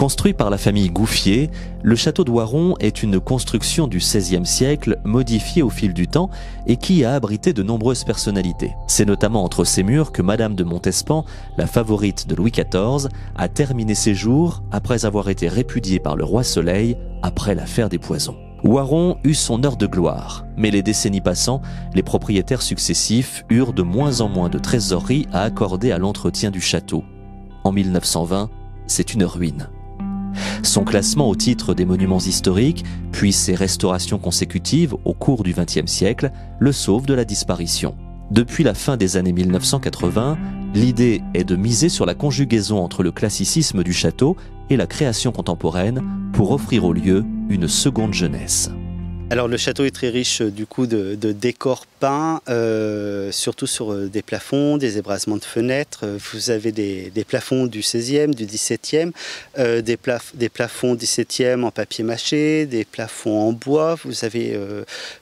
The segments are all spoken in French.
Construit par la famille Gouffier, le château de Waron est une construction du XVIe siècle modifiée au fil du temps et qui a abrité de nombreuses personnalités. C'est notamment entre ces murs que Madame de Montespan, la favorite de Louis XIV, a terminé ses jours après avoir été répudiée par le roi Soleil après l'affaire des Poisons. Waron eut son heure de gloire, mais les décennies passant, les propriétaires successifs eurent de moins en moins de trésorerie à accorder à l'entretien du château. En 1920, c'est une ruine. Son classement au titre des monuments historiques, puis ses restaurations consécutives au cours du XXe siècle, le sauvent de la disparition. Depuis la fin des années 1980, l'idée est de miser sur la conjugaison entre le classicisme du château et la création contemporaine pour offrir au lieu une seconde jeunesse. Alors le château est très riche du coup de décors peints, surtout sur des plafonds, des ébrasements de fenêtres. Vous avez des plafonds du XVIe, du XVIIe, des plafonds XVIIe en papier mâché, des plafonds en bois. Vous avez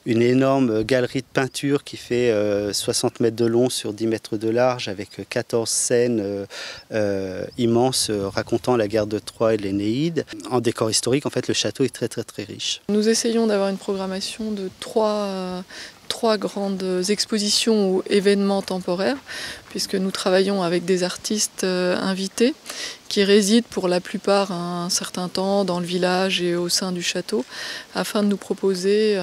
une énorme galerie de peinture qui fait 60 mètres de long sur 10 mètres de large avec 14 scènes immenses racontant la guerre de Troie et l'Énéide. En décor historique, en fait, le château est très riche. Nous essayons d'avoir une programmation de trois grandes expositions ou événements temporaires, puisque nous travaillons avec des artistes invités qui résident pour la plupart un certain temps dans le village et au sein du château, afin de nous proposer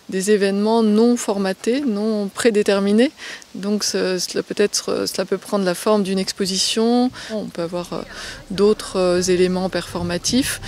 des événements non formatés, non prédéterminés. Donc cela peut prendre la forme d'une exposition, on peut avoir d'autres éléments performatifs.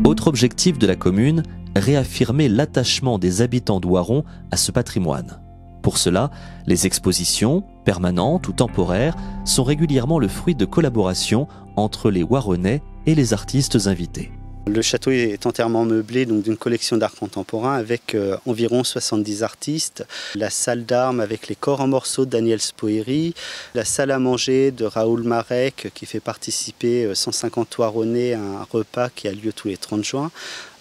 Autre objectif de la commune, réaffirmer l'attachement des habitants de Waron à ce patrimoine. Pour cela, les expositions, permanentes ou temporaires, sont régulièrement le fruit de collaborations entre les Waronnais et les artistes invités. Le château est entièrement meublé d'une collection d'art contemporain avec environ 70 artistes, la salle d'armes avec les corps en morceaux de Daniel Spoeri, la salle à manger de Raoul Marek qui fait participer 150 Waronnais à un repas qui a lieu tous les 30 juin,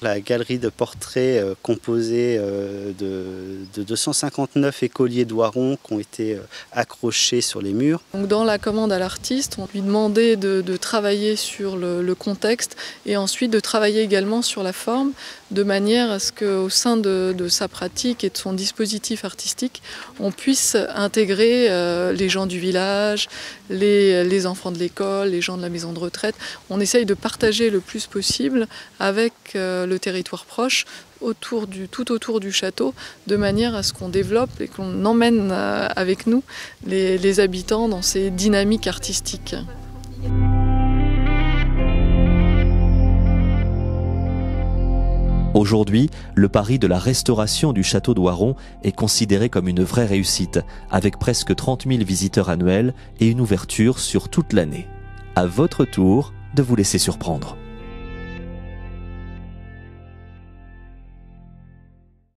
la galerie de portraits composée de 259 écoliers de Waron qui ont été accrochés sur les murs. Donc dans la commande à l'artiste, on lui demandait de travailler sur le contexte et ensuite de travailler également sur la forme, de manière à ce qu'au sein de sa pratique et de son dispositif artistique, on puisse intégrer les gens du village, les enfants de l'école, les gens de la maison de retraite. On essaye de partager le plus possible avec le territoire proche, tout autour du château, de manière à ce qu'on développe et qu'on emmène avec nous les habitants dans ces dynamiques artistiques. Aujourd'hui, le pari de la restauration du château de Waron est considéré comme une vraie réussite, avec presque 30 000 visiteurs annuels et une ouverture sur toute l'année. À votre tour de vous laisser surprendre.